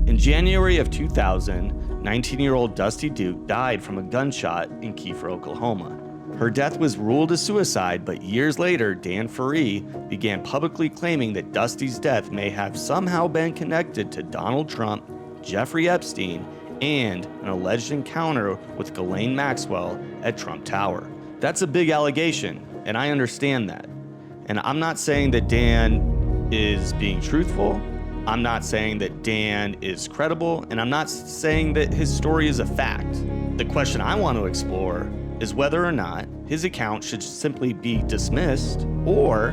In January of 2000, 19-year-old Dusti Duke died from a gunshot in Kiefer, Oklahoma. Her death was ruled a suicide, but years later, Dan Ferree began publicly claiming that Dusti's death may have somehow been connected to Donald Trump, Jeffrey Epstein, and an alleged encounter with Ghislaine Maxwell at Trump Tower. That's a big allegation, and I understand that. And I'm not saying that Dan is being truthful. I'm not saying that Dan is credible, and I'm not saying that his story is a fact. The question I want to explore is whether or not his account should simply be dismissed, or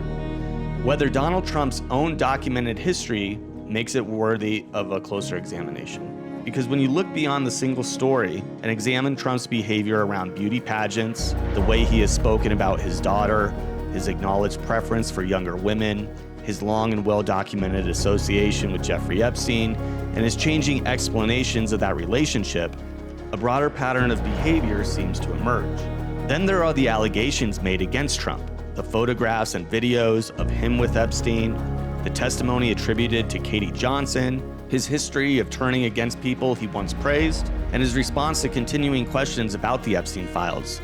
whether Donald Trump's own documented history makes it worthy of a closer examination. Because when you look beyond the single story and examine Trump's behavior around beauty pageants, the way he has spoken about his daughter, his acknowledged preference for younger women, his long and well-documented association with Jeffrey Epstein, and his changing explanations of that relationship, a broader pattern of behavior seems to emerge. Then there are the allegations made against Trump, the photographs and videos of him with Epstein, the testimony attributed to Katie Johnson, his history of turning against people he once praised, and his response to continuing questions about the Epstein files.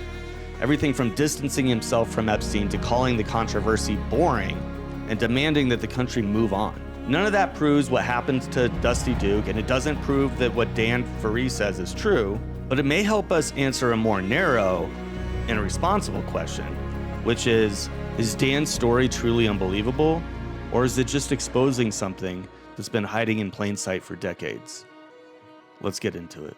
Everything from distancing himself from Epstein to calling the controversy boring and demanding that the country move on. None of that proves what happened to Dusti Duke, and it doesn't prove that what Dan Ferree says is true, but it may help us answer a more narrow and responsible question, which is Dan's story truly unbelievable, or is it just exposing something that's been hiding in plain sight for decades? Let's get into it.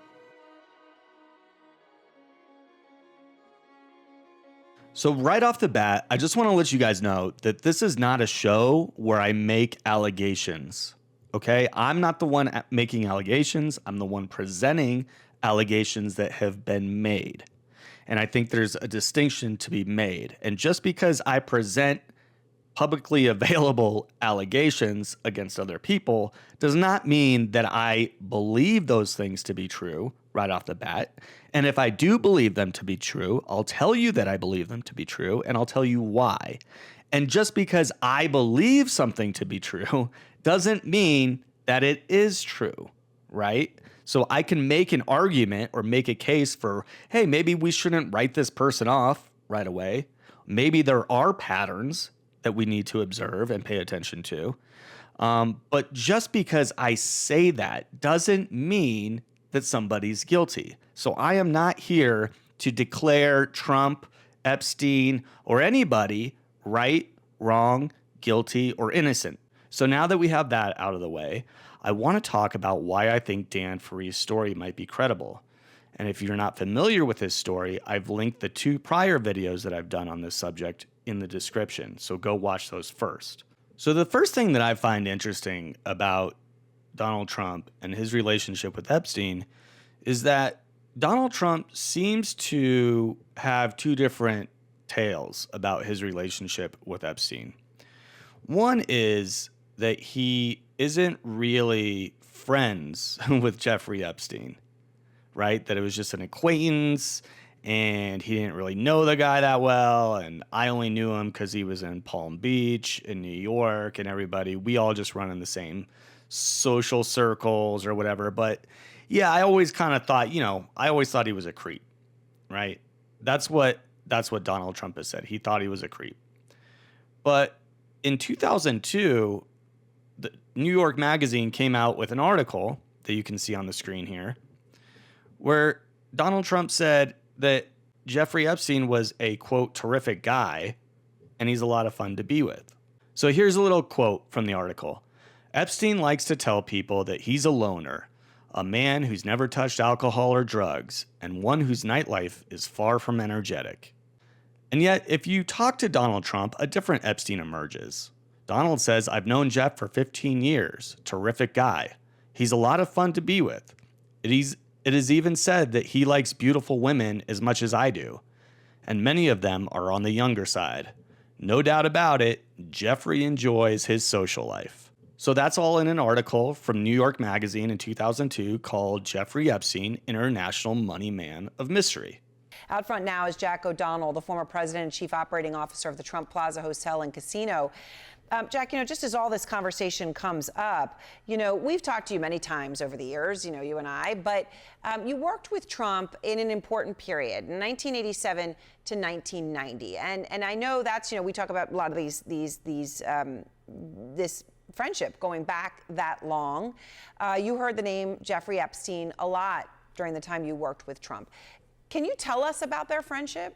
So right off the bat, I just want to let you guys know that this is not a show where I make allegations, okay? I'm not the one making allegations. I'm the one presenting allegations that have been made. And I think there's a distinction to be made. And just because I present publicly available allegations against other people does not mean that I believe those things to be true right off the bat. And if I do believe them to be true, I'll tell you that I believe them to be true, and I'll tell you why. And just because I believe something to be true doesn't mean that it is true, right? So I can make an argument or make a case for, hey, maybe we shouldn't write this person off right away. Maybe there are patterns that we need to observe and pay attention to. But just because I say that doesn't mean that somebody's guilty. So I am not here to declare Trump, Epstein, or anybody right, wrong, guilty, or innocent. So now that we have that out of the way, I want to talk about why I think Dan Ferree's story might be credible. And if you're not familiar with his story, I've linked the 2 prior videos that I've done on this subject in the description, so go watch those first. So the first thing that I find interesting about Donald Trump and his relationship with Epstein is that Donald Trump seems to have 2 different tales about his relationship with Epstein. One is that he isn't really friends with Jeffrey Epstein, right? That it was just an acquaintance and he didn't really know the guy that well. And I only knew him because he was in Palm Beach in New York, and we all just run in the same social circles or whatever. But yeah, I always kind of thought, I always thought he was a creep, right? That's what Donald Trump has said. He thought he was a creep. But in 2002, the New York Magazine came out with an article that you can see on the screen here, where Donald Trump said that Jeffrey Epstein was a, quote, terrific guy, and he's a lot of fun to be with. So here's a little quote from the article. Epstein likes to tell people that he's a loner, a man who's never touched alcohol or drugs, and one whose nightlife is far from energetic. And yet, if you talk to Donald Trump, a different Epstein emerges. Donald says, I've known Jeff for 15 years, terrific guy. He's a lot of fun to be with. It is even said that he likes beautiful women as much as I do, and many of them are on the younger side. No doubt about it, Jeffrey enjoys his social life. So that's all in an article from New York Magazine in 2002 called Jeffrey Epstein, International Money Man of Mystery. Out front now is Jack O'Donnell, the former president and chief operating officer of the Trump Plaza Hotel and Casino. Jack, just as all this conversation comes up, we've talked to you many times over the years, you and I, but you worked with Trump in an important period, 1987 to 1990. And I know that's, we talk about a lot of this friendship going back that long. You heard the name Jeffrey Epstein a lot during the time you worked with Trump. Can you tell us about their friendship?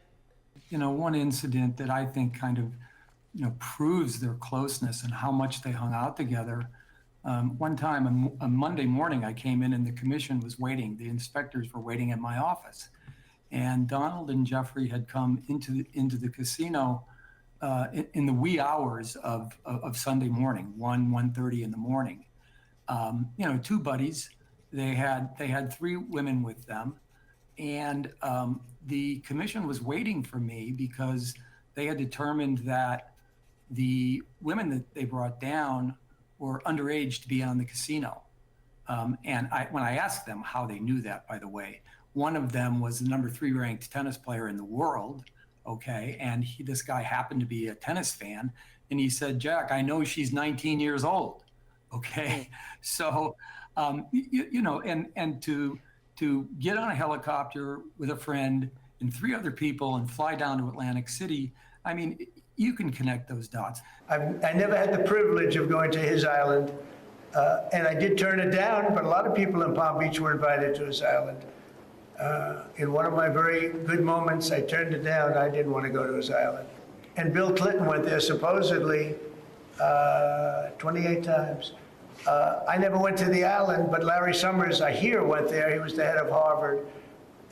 One incident that I think kind of proves their closeness and how much they hung out together. One time, on Monday morning, I came in and the commission was waiting. The inspectors were waiting in my office. And Donald and Jeffrey had come into the casino in the wee hours of Sunday morning, 1:30 in the morning. Two buddies. They had three women with them. And the commission was waiting for me because they had determined that the women that they brought down were underage to be on the casino. And when I asked them how they knew that, by the way, one of them was the number 3 ranked tennis player in the world, okay? And this guy happened to be a tennis fan. And he said, Jack, I know she's 19 years old, okay? So, and to get on a helicopter with a friend and 3 other people and fly down to Atlantic City, I mean, you can connect those dots. I never had the privilege of going to his island, and I did turn it down, but a lot of people in Palm Beach were invited to his island. In one of my very good moments, I turned it down. I didn't want to go to his island. And Bill Clinton went there supposedly 28 times. I never went to the island, but Larry Summers, I hear, went there. He was the head of Harvard.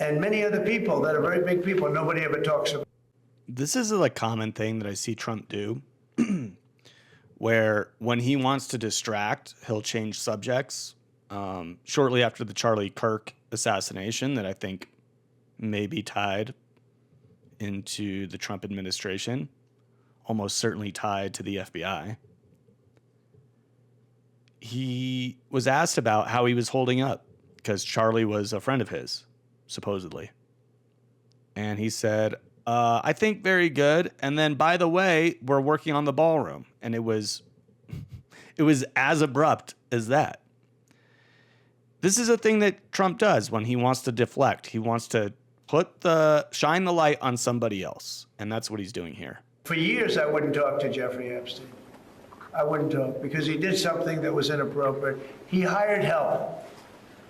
And many other people that are very big people nobody ever talks about. This is a common thing that I see Trump do, where when he wants to distract, he'll change subjects. Shortly after the Charlie Kirk assassination, that I think may be tied into the Trump administration, almost certainly tied to the FBI. He was asked about how he was holding up because Charlie was a friend of his, supposedly. And he said, I think very good. And then, by the way, we're working on the ballroom. And it was as abrupt as that. This is a thing that Trump does when he wants to deflect. He wants to shine the light on somebody else. And that's what he's doing here. For years, I wouldn't talk to Jeffrey Epstein. I wouldn't talk because he did something that was inappropriate. He hired help.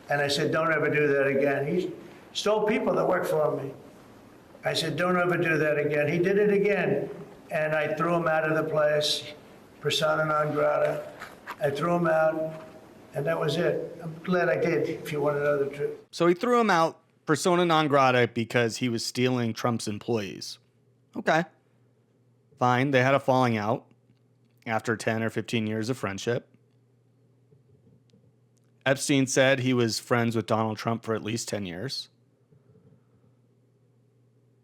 And I said, don't ever do that again. He stole people that worked for me. I said, don't ever do that again. He did it again. And I threw him out of the place, persona non grata. I threw him out, and that was it. I'm glad I did, if you want to know the truth. So he threw him out, persona non grata, because he was stealing Trump's employees. Okay. Fine. They had a falling out after 10 or 15 years of friendship. Epstein said he was friends with Donald Trump for at least 10 years.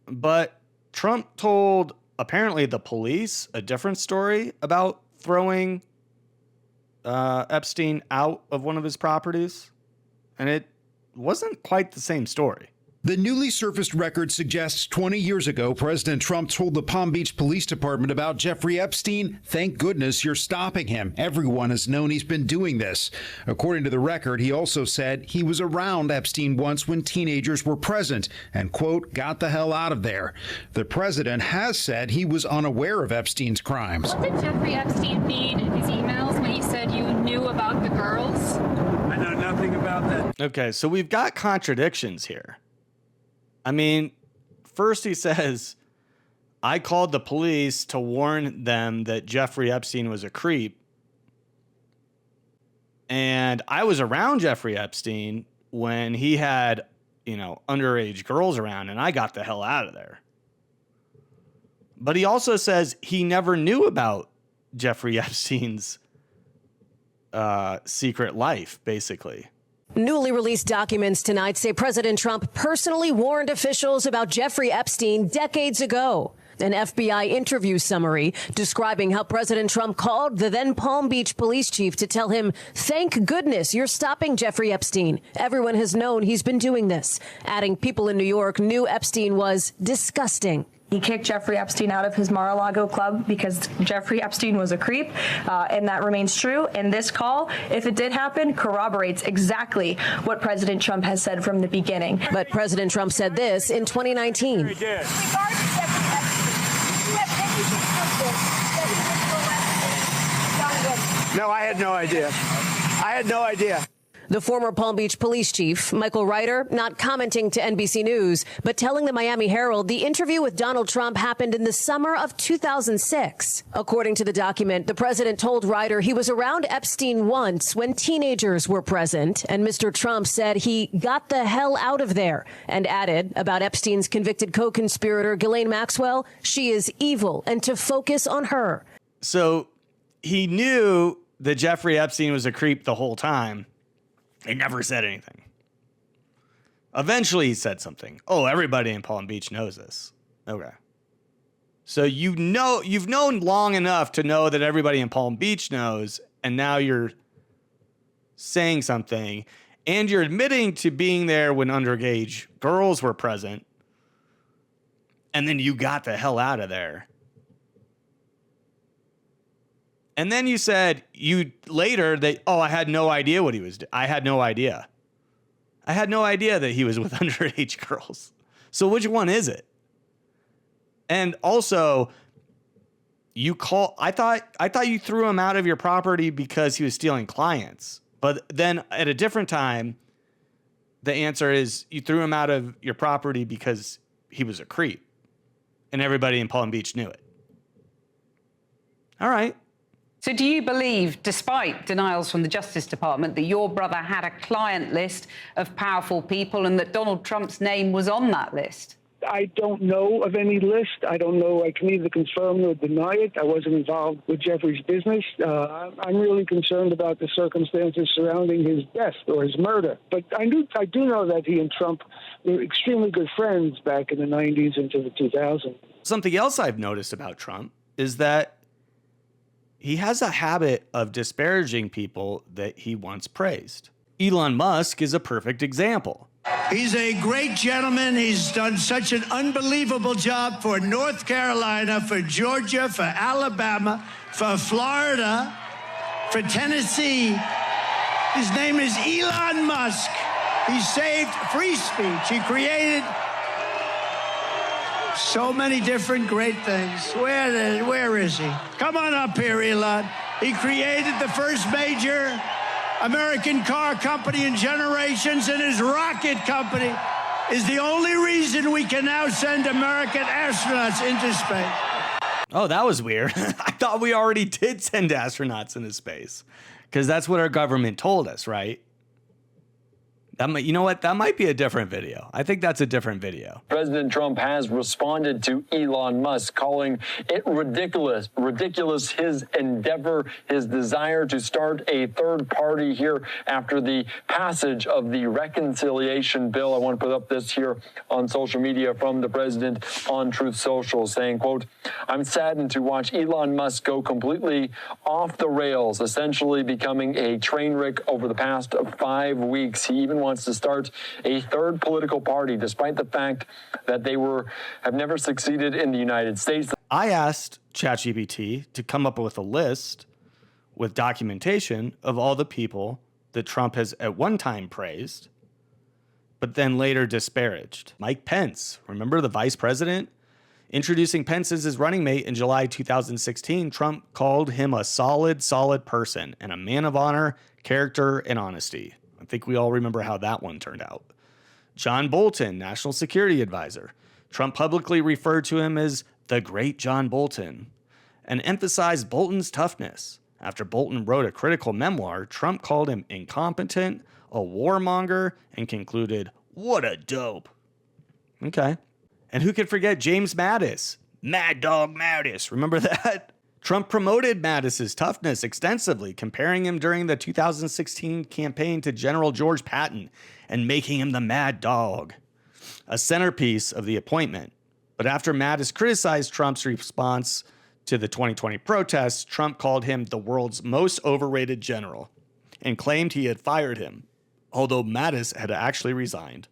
But Trump told, apparently, the police a different story about throwing Epstein out of one of his properties. And it wasn't quite the same story. The newly surfaced record suggests 20 years ago, President Trump told the Palm Beach Police Department about Jeffrey Epstein. Thank goodness you're stopping him. Everyone has known he's been doing this. According to the record, he also said he was around Epstein once when teenagers were present and, quote, got the hell out of there. The president has said he was unaware of Epstein's crimes. What did Jeffrey Epstein mean in his emails when he said you knew about the girls? I know nothing about that. Okay, so we've got contradictions here. I mean, first he says, I called the police to warn them that Jeffrey Epstein was a creep. And I was around Jeffrey Epstein when he had, underage girls around, and I got the hell out of there. But he also says he never knew about Jeffrey Epstein's secret life, basically. Newly released documents tonight say President Trump personally warned officials about Jeffrey Epstein decades ago. An FBI interview summary describing how President Trump called the then Palm Beach police chief to tell him, "Thank goodness you're stopping Jeffrey Epstein. Everyone has known he's been doing this," adding people in New York knew Epstein was disgusting. He kicked Jeffrey Epstein out of his Mar-a-Lago club because Jeffrey Epstein was a creep, and that remains true. And this call, if it did happen, corroborates exactly what President Trump has said from the beginning. But President Trump said this in 2019. No, I had no idea. I had no idea. The former Palm Beach police chief, Michael Ryder, not commenting to NBC News, but telling the Miami Herald the interview with Donald Trump happened in the summer of 2006. According to the document, the president told Ryder he was around Epstein once when teenagers were present, and Mr. Trump said he got the hell out of there, and added about Epstein's convicted co-conspirator Ghislaine Maxwell, she is evil, and to focus on her. So he knew that Jeffrey Epstein was a creep the whole time. He never said anything. Eventually he said something. Oh, everybody in Palm Beach knows this. Okay. So you've known long enough to know that everybody in Palm Beach knows, and now you're saying something, and you're admitting to being there when underage girls were present, and then you got the hell out of there. And then you said later that, I had no idea what he was doing. I had no idea. I had no idea that he was with underage girls. So which one is it? And also, I thought you threw him out of your property because he was stealing clients. But then at a different time, the answer is you threw him out of your property because he was a creep. And everybody in Palm Beach knew it. All right. So do you believe, despite denials from the Justice Department, that your brother had a client list of powerful people and that Donald Trump's name was on that list? I don't know of any list. I don't know. I can neither confirm nor deny it. I wasn't involved with Jeffrey's business. I'm really concerned about the circumstances surrounding his death or his murder. But I do know that he and Trump were extremely good friends back in the 90s into the 2000s. Something else I've noticed about Trump is that he has a habit of disparaging people that he once praised. Elon Musk is a perfect example. He's a great gentleman. He's done such an unbelievable job for North Carolina, for Georgia, for Alabama, for Florida, for Tennessee. His name is Elon Musk. He saved free speech. He created so many different great things. Where is he? Come on up here, Elon. He created the first major American car company in generations, and his rocket company is the only reason we can now send American astronauts into space. Oh, that was weird. I thought we already did send astronauts into space because that's what our government told us, right? You know what? That might be a different video. I think that's a different video. President Trump has responded to Elon Musk, calling it ridiculous, his endeavor, his desire to start a third party here after the passage of the reconciliation bill. I want to put up this here on social media from the president on Truth Social, saying, quote, "I'm saddened to watch Elon Musk go completely off the rails, essentially becoming a train wreck over the past 5 weeks. He even wants to start a third political party, despite the fact that they have never succeeded in the United States." I asked ChatGPT to come up with a list with documentation of all the people that Trump has at one time praised, but then later disparaged. Mike Pence, remember the vice president? Introducing Pence as his running mate in July 2016, Trump called him a solid person and a man of honor, character, and honesty. I think we all remember how that one turned out. John Bolton, National Security Advisor. Trump publicly referred to him as the great John Bolton and emphasized Bolton's toughness. After Bolton wrote a critical memoir, Trump called him incompetent, a warmonger, and concluded, "What a dope." Okay. And who could forget James Mattis? Mad Dog Mattis. Remember that? Trump promoted Mattis's toughness extensively, comparing him during the 2016 campaign to General George Patton and making him the Mad Dog. A centerpiece of the appointment But after Mattis criticized Trump's response to the 2020 protests, Trump called him the world's most overrated general and claimed he had fired him, although Mattis had actually resigned.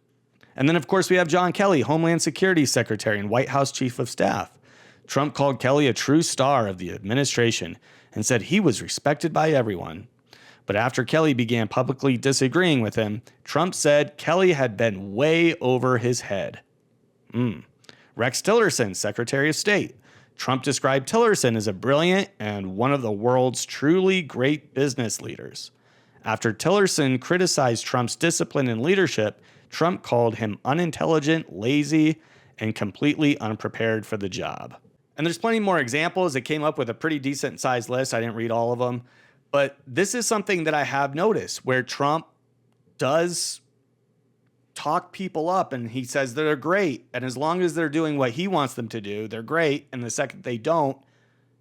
And then, of course, we have John Kelly, Homeland Security Secretary and White House Chief of Staff. Trump called Kelly a true star of the administration and said he was respected by everyone. But after Kelly began publicly disagreeing with him, Trump said Kelly had been way over his head. Rex Tillerson, Secretary of State. Trump described Tillerson as a brilliant and one of the world's truly great business leaders. After Tillerson criticized Trump's discipline and leadership, Trump called him unintelligent, lazy, and completely unprepared for the job. And there's plenty more examples. It came up with a pretty decent sized list. I didn't read all of them. But this is something that I have noticed where Trump does talk people up and he says they're great. And as long as they're doing what he wants them to do, they're great. And the second they don't,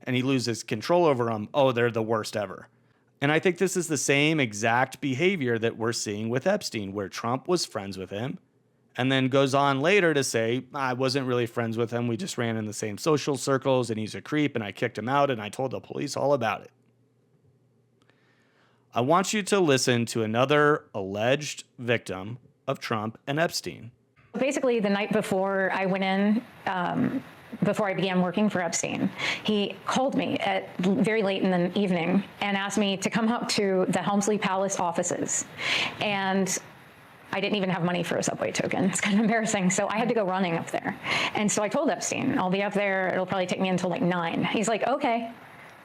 and he loses control over them, oh, they're the worst ever. And I think this is the same exact behavior that we're seeing with Epstein, where Trump was friends with him and then goes on later to say, I wasn't really friends with him. We just ran in the same social circles and he's a creep and I kicked him out and I told the police all about it. I want you to listen to another alleged victim of Trump and Epstein. Basically, the night before I went in, before I began working for Epstein, he called me at very late in the evening and asked me to come up to the Helmsley Palace offices. And I didn't even have money for a subway token. It's kind of embarrassing. So I had to go running up there. And so I told Epstein, I'll be up there. It'll probably take me until like 9. He's like, okay.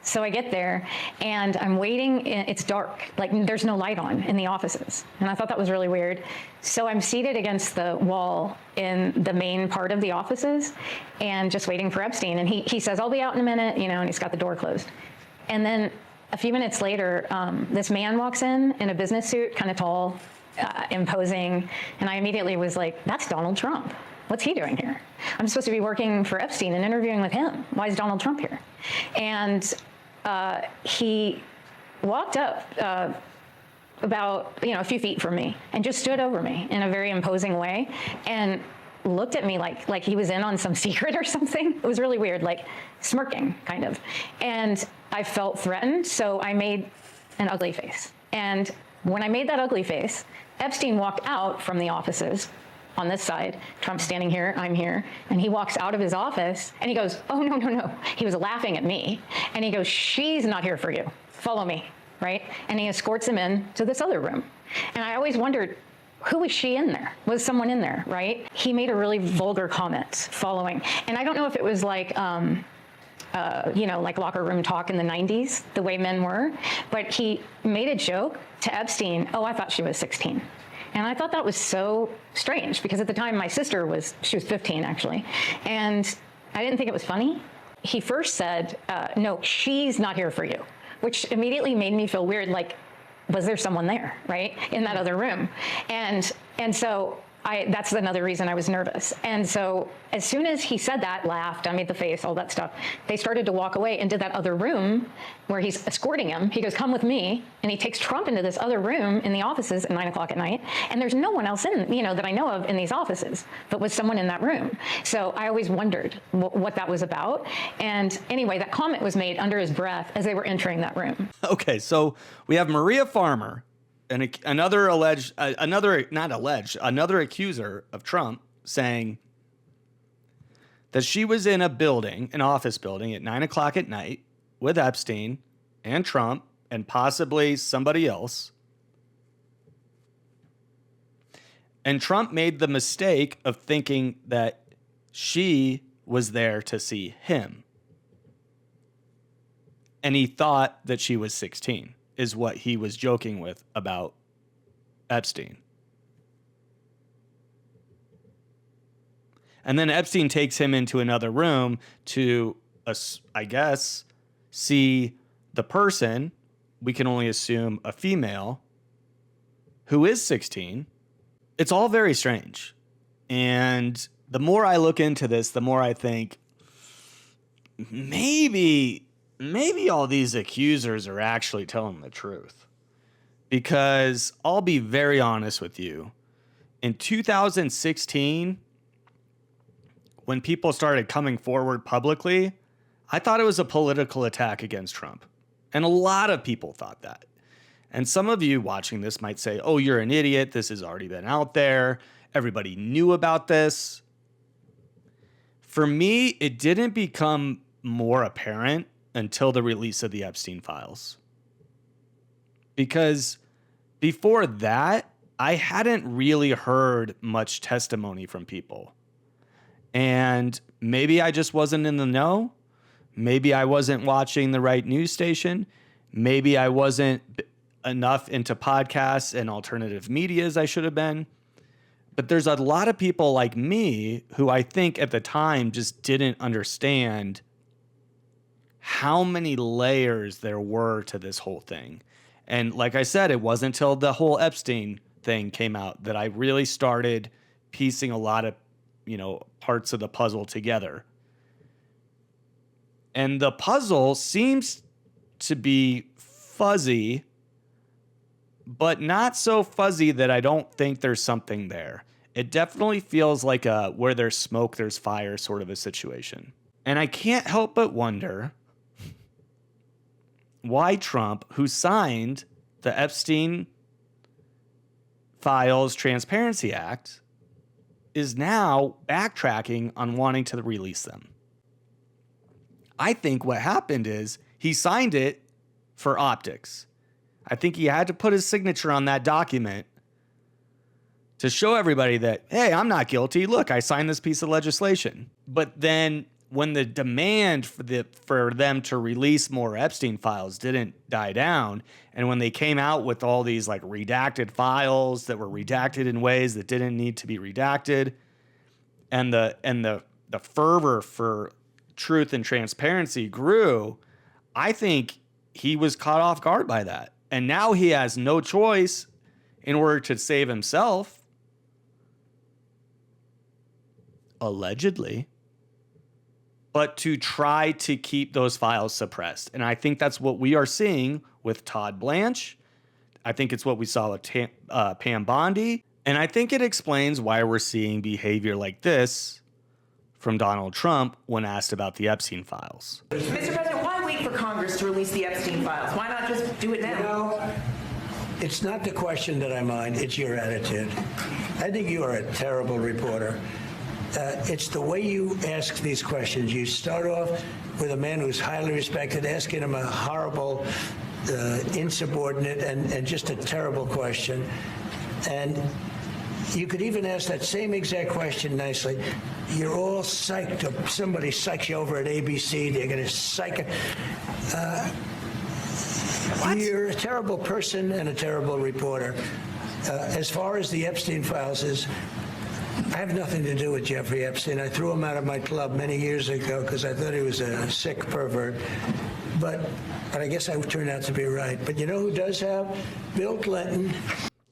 So I get there and I'm waiting. It's dark, like there's no light on in the offices. And I thought that was really weird. So I'm seated against the wall in the main part of the offices and just waiting for Epstein. And he says, I'll be out in a minute, you know, and he's got the door closed. And then a few minutes later, this man walks in a business suit, kind of tall, imposing. And I immediately was like, that's Donald Trump. What's he doing here? I'm supposed to be working for Epstein and interviewing with him. Why is Donald Trump here? And he walked up about, a few feet from me and just stood over me in a very imposing way and looked at me like he was in on some secret or something. It was really weird, like smirking kind of. And I felt threatened, so I made an ugly face. And when I made that ugly face, Epstein walked out from the offices on this side. Trump's standing here, I'm here. And he walks out of his office and he goes, oh, no. He was laughing at me. And he goes, she's not here for you. Follow me, right? And he escorts him in to this other room. And I always wondered, who was she in there? Was someone in there, right? He made a really vulgar comment following. And I don't know if it was like, like locker room talk in the 90s, the way men were. But he made a joke to Epstein, oh, I thought she was 16. And I thought that was so strange because at the time my sister was 15 actually. And I didn't think it was funny. He first said, no, she's not here for you, which immediately made me feel weird. Like, was there someone there, right? In that other room. And so that's another reason I was nervous. And so as soon as he said that, laughed, I made the face, all that stuff, they started to walk away into that other room where he's escorting him. He goes, come with me. And he takes Trump into this other room in the offices at 9 o'clock at night. And there's no one else in, that I know of in these offices, but was someone in that room. So I always wondered what that was about. And anyway, that comment was made under his breath as they were entering that room. Okay, so we have Maria Farmer, another accuser of Trump, saying that she was in an office building at 9 o'clock at night with Epstein and Trump and possibly somebody else. And Trump made the mistake of thinking that she was there to see him. And he thought that she was 16. Is what he was joking with about Epstein. And then Epstein takes him into another room to, I guess, see the person, we can only assume a female, who is 16. It's all very strange. And the more I look into this, the more I think, maybe all these accusers are actually telling the truth. Because I'll be very honest with you. In 2016, when people started coming forward publicly, I thought it was a political attack against Trump. And a lot of people thought that. And some of you watching this might say, oh, you're an idiot. This has already been out there. Everybody knew about this. For me, it didn't become more apparent until the release of the Epstein files. Because before that, I hadn't really heard much testimony from people. And maybe I just wasn't in the know. Maybe I wasn't watching the right news station. Maybe I wasn't enough into podcasts and alternative media as I should have been. But there's a lot of people like me who I think at the time just didn't understand how many layers there were to this whole thing. And like I said, it wasn't until the whole Epstein thing came out that I really started piecing a lot of, parts of the puzzle together. And the puzzle seems to be fuzzy, but not so fuzzy that I don't think there's something there. It definitely feels like a where there's smoke, there's fire sort of a situation. And I can't help but wonder why Trump, who signed the Epstein Files Transparency Act, is now backtracking on wanting to release them. I think what happened is he signed it for optics. I think he had to put his signature on that document to show everybody that, hey, I'm not guilty. Look, I signed this piece of legislation. But then when the demand for them to release more Epstein files didn't die down, and when they came out with all these like redacted files that were redacted in ways that didn't need to be redacted, and the fervor for truth and transparency grew, I think he was caught off guard by that. And now he has no choice in order to save himself, allegedly, but to try to keep those files suppressed. And I think that's what we are seeing with Todd Blanche. I think it's what we saw with Pam Bondi. And I think it explains why we're seeing behavior like this from Donald Trump when asked about the Epstein files. Mr. President, why wait for Congress to release the Epstein files? Why not just do it now? It's not the question that I mind, it's your attitude. I think you are a terrible reporter. It's the way you ask these questions. You start off with a man who's highly respected, asking him a horrible, insubordinate, and just a terrible question. And you could even ask that same exact question nicely. You're all psyched up. Somebody psychs you over at ABC. They're going to psych it. You're a terrible person and a terrible reporter. As far as the Epstein files is, I have nothing to do with Jeffrey Epstein. I threw him out of my club many years ago because I thought he was a sick pervert. But I guess I turned out to be right. But you know who does have? Bill Clinton.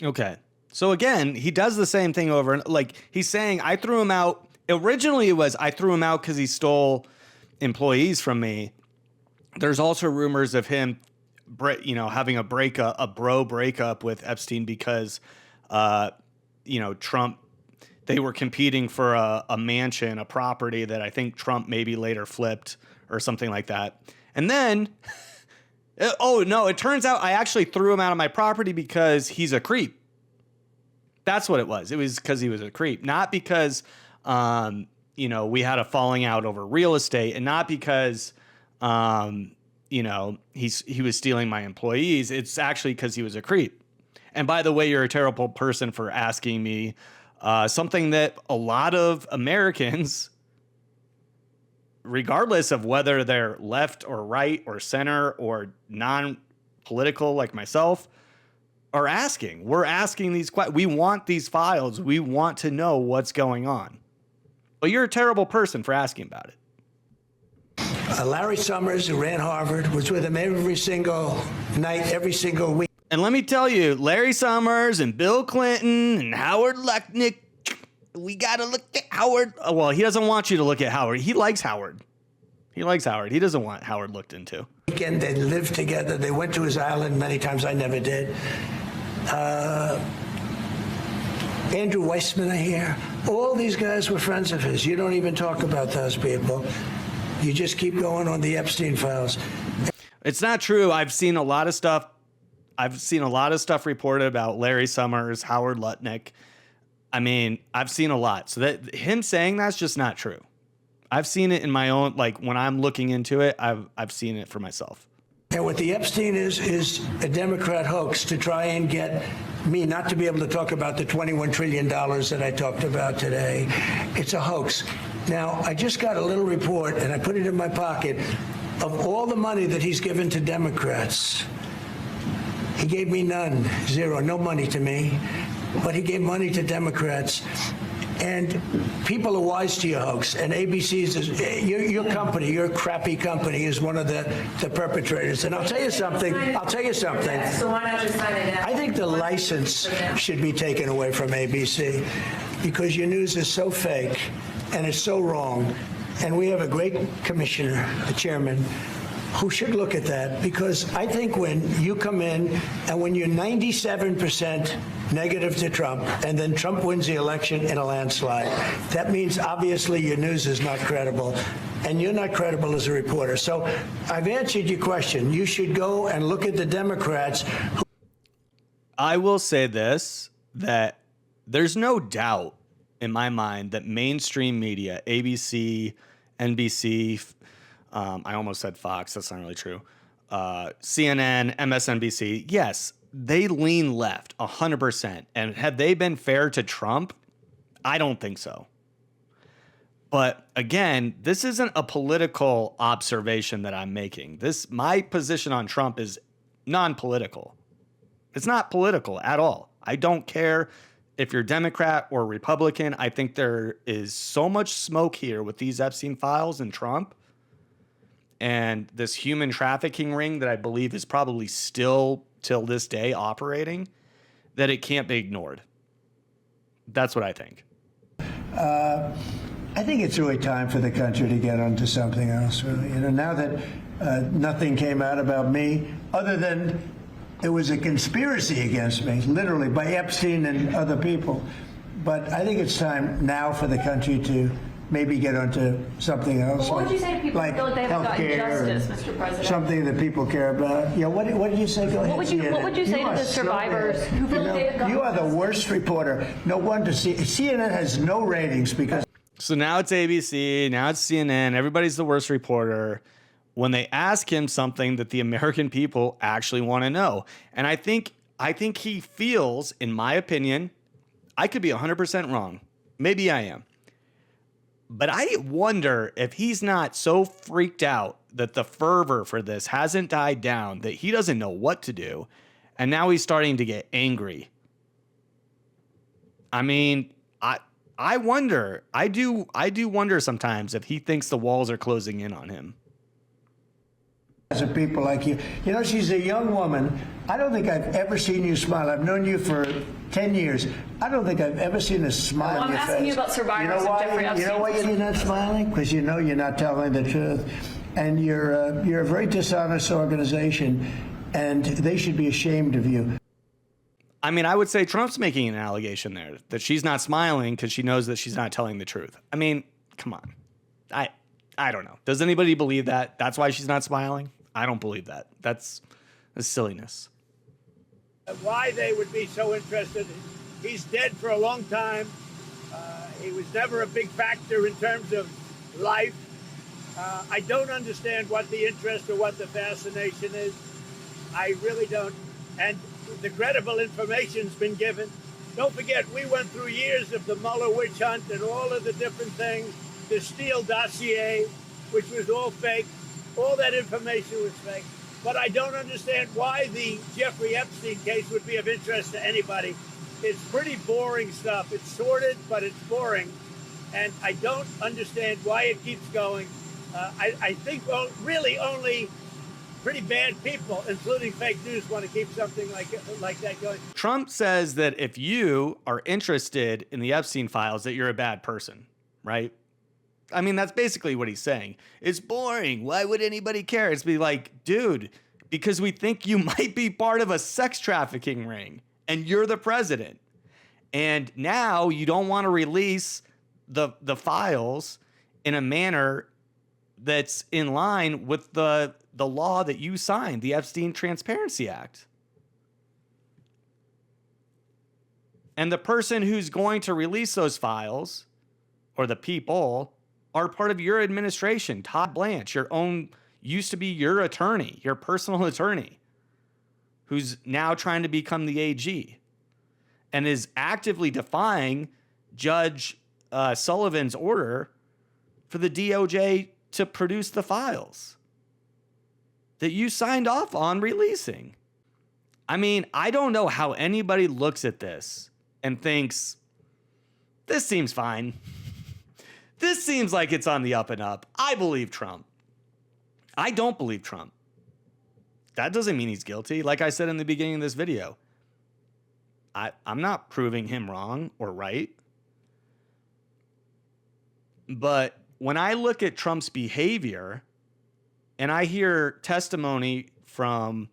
Okay. So again, he does the same thing over. Like he's saying, I threw him out. Originally, it was I threw him out because he stole employees from me. There's also rumors of him, having a bro breakup with Epstein because, Trump. They were competing for a mansion, a property that I think Trump maybe later flipped or something like that. And then, it turns out I actually threw him out of my property because he's a creep. That's what it was. It was because he was a creep, not because, we had a falling out over real estate, and not because, he was stealing my employees. It's actually because he was a creep. And by the way, you're a terrible person for asking me something that a lot of Americans, regardless of whether they're left or right or center or non-political like myself, are asking. We're asking these questions. We want these files. We want to know what's going on. But you're a terrible person for asking about it. Larry Summers, who ran Harvard, was with him every single night, every single week. And let me tell you, Larry Summers and Bill Clinton and Howard Lutnick, we got to look at Howard. Oh, well, he doesn't want you to look at Howard. He likes Howard. He doesn't want Howard looked into. Weekend, they lived together. They went to his island many times. I never did. Andrew Weissman, I hear. All these guys were friends of his. You don't even talk about those people. You just keep going on the Epstein files. It's not true. I've seen a lot of stuff reported about Larry Summers, Howard Lutnick. I mean, I've seen a lot. So that him saying that's just not true. I've seen it in my own, like when I'm looking into it, I've seen it for myself. And what the Epstein is a Democrat hoax to try and get me not to be able to talk about the $21 trillion that I talked about today. It's a hoax. Now, I just got a little report, and I put it in my pocket, of all the money that he's given to Democrats. He gave me none, zero, no money to me, but he gave money to Democrats. And people are wise to your hoax. And ABC's your company, your crappy company, is one of the perpetrators. And I'll tell you something. So why not just sign it now? I think the license should be taken away from ABC because your news is so fake and it's so wrong. And we have a great commissioner, a chairman, who should look at that, because I think when you come in and when you're 97% negative to Trump and then Trump wins the election in a landslide, that means obviously your news is not credible and you're not credible as a reporter. So I've answered your question. You should go and look at the Democrats. I will say this, that there's no doubt in my mind that mainstream media, ABC, NBC, I almost said Fox. That's not really true. CNN, MSNBC. Yes, they lean left 100%. And have they been fair to Trump? I don't think so. But again, this isn't a political observation that I'm making. My position on Trump is non-political. It's not political at all. I don't care if you're Democrat or Republican. I think there is so much smoke here with these Epstein files and Trump and this human trafficking ring that I believe is probably still till this day operating, that it can't be ignored. That's what I think. I think it's really time for the country to get onto something else, really. Now that nothing came out about me, other than it was a conspiracy against me, literally, by Epstein and other people. But I think it's time now for the country to maybe get onto something else. What would you say to people who feel like they haven't gotten justice, Mr. President? Something that people care about. Yeah, what did you say? Go ahead. What would you say to the survivors who feel like they haven't gotten You are the justice? worst reporter. No wonder CNN has no ratings because. So now it's ABC, now it's CNN. Everybody's the worst reporter when they ask him something that the American people actually want to know. And I think he feels, in my opinion, I could be 100% wrong. Maybe I am. But I wonder if he's not so freaked out that the fervor for this hasn't died down, that he doesn't know what to do. And now he's starting to get angry. I mean, I wonder. I do wonder sometimes if he thinks the walls are closing in on him. Of people like you. You know, she's a young woman. I don't think I've ever seen you smile. I've known you for 10 years. I don't think I've ever seen a smile on your face. I'm asking you about survivors of Jeffrey Epstein. You know why you're not smiling? Because you know you're not telling the truth. And you're a very dishonest organization, and they should be ashamed of you. I mean, I would say Trump's making an allegation there that she's not smiling because she knows that she's not telling the truth. I mean, come on. I don't know. Does anybody believe that? That's why she's not smiling? I don't believe that. That's a silliness. Why they would be so interested. He's dead for a long time. He was never a big factor in terms of life. I don't understand what the interest or what the fascination is. I really don't. And the credible information's been given. Don't forget, we went through years of the Mueller witch hunt and all of the different things, the Steele dossier, which was all fake. All that information was fake. But I don't understand why the Jeffrey Epstein case would be of interest to anybody. It's pretty boring stuff. It's sordid, but it's boring. And I don't understand why it keeps going. I think really only pretty bad people, including fake news, want to keep something like that going. Trump says that if you are interested in the Epstein files, that you're a bad person, right? I mean, that's basically what he's saying. It's boring. Why would anybody care? It's be like, dude, because we think you might be part of a sex trafficking ring and you're the president. And now you don't want to release the files in a manner that's in line with the law that you signed, the Epstein Transparency Act. And the person who's going to release those files, or the people, are part of your administration. Todd Blanche, used to be your attorney, your personal attorney, who's now trying to become the AG and is actively defying Judge Sullivan's order for the DOJ to produce the files that you signed off on releasing. I mean, I don't know how anybody looks at this and thinks, this seems fine. This seems like it's on the up and up. I believe Trump. I don't believe Trump. That doesn't mean he's guilty. Like I said in the beginning of this video, I'm not proving him wrong or right. But when I look at Trump's behavior and I hear testimony from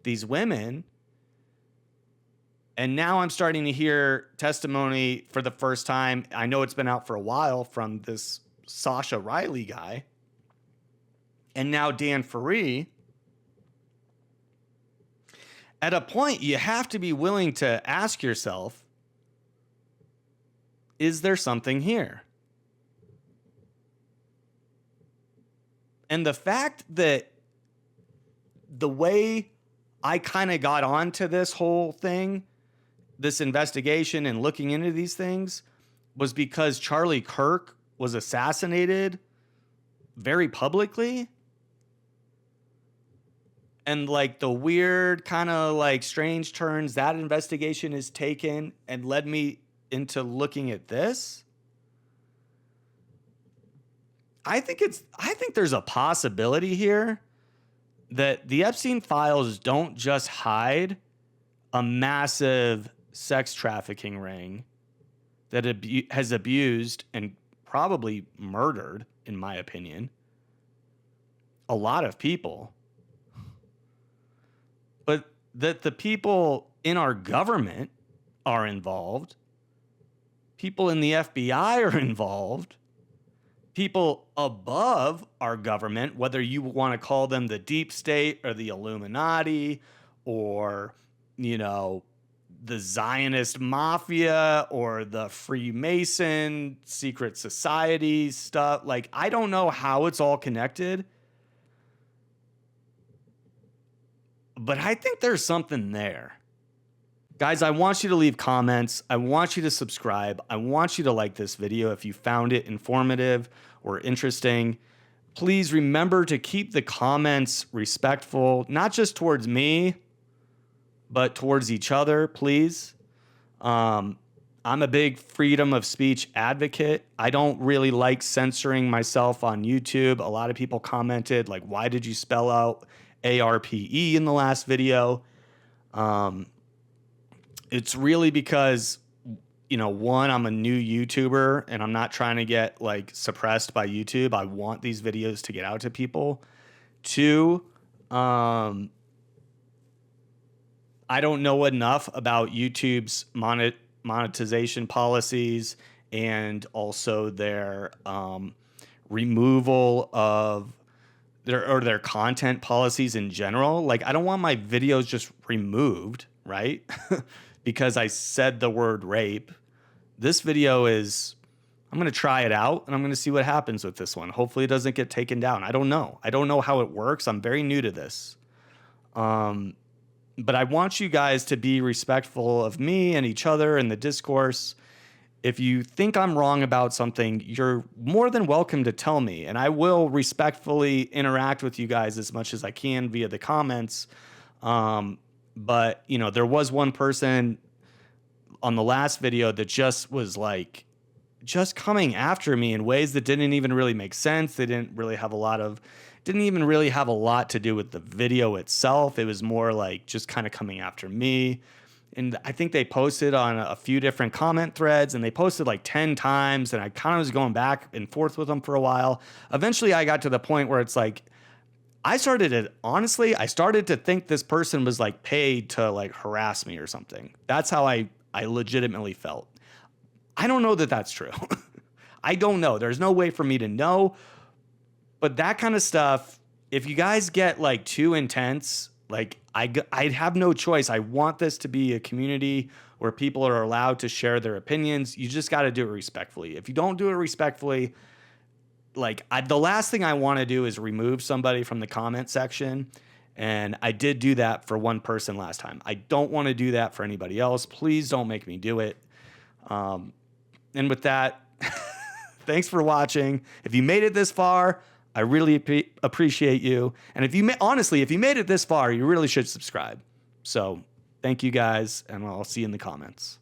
these women, and now I'm starting to hear testimony for the first time, I know it's been out for a while, from this Sasha Riley guy, and now Dan Ferree, at a point you have to be willing to ask yourself, is there something here? And the fact that the way I kind of got onto this whole thing, this investigation and looking into these things, was because Charlie Kirk was assassinated very publicly. And like the weird kind of like strange turns that investigation has taken and led me into looking at this. I think there's a possibility here that the Epstein files don't just hide a massive sex trafficking ring that has abused and probably murdered, in my opinion, a lot of people, but that the people in our government are involved, people in the FBI are involved, people above our government, whether you want to call them the deep state or the Illuminati or, the Zionist mafia or the Freemason secret society stuff. Like, I don't know how it's all connected, but I think there's something there. Guys, I want you to leave comments. I want you to subscribe. I want you to like this video if you found it informative or interesting. Please remember to keep the comments respectful, not just towards me, but towards each other, please. I'm a big freedom of speech advocate. I don't really like censoring myself on YouTube. A lot of people commented, like, why did you spell out ARPE in the last video? It's really because, one, I'm a new YouTuber and I'm not trying to get like suppressed by YouTube. I want these videos to get out to people. Two, I don't know enough about YouTube's monetization policies and also their removal of their content policies in general. Like, I don't want my videos just removed, right? Because I said the word rape. This video I'm going to try it out and I'm going to see what happens with this one. Hopefully it doesn't get taken down. I don't know. I don't know how it works. I'm very new to this. But I want you guys to be respectful of me and each other and the discourse. If you think I'm wrong about something, you're more than welcome to tell me, and I will respectfully interact with you guys as much as I can via the comments. But, there was one person on the last video that just was like, just coming after me in ways that didn't even really make sense. They didn't even really have a lot to do with the video itself. It was more like just kind of coming after me. And I think they posted on a few different comment threads, and they posted like 10 times. And I kind of was going back and forth with them for a while. Eventually I got to the point where it's like, I started to think this person was like paid to like harass me or something. That's how I I legitimately felt. I don't know that that's true. I don't know. There's no way for me to know. But that kind of stuff, if you guys get like too intense, like I have no choice. I want this to be a community where people are allowed to share their opinions. You just got to do it respectfully. If you don't do it respectfully, like the last thing I want to do is remove somebody from the comment section. And I did do that for one person last time. I don't want to do that for anybody else. Please don't make me do it. And with that, thanks for watching. If you made it this far, I really appreciate you. And if you honestly, if you made it this far, you really should subscribe. So thank you guys, and I'll see you in the comments.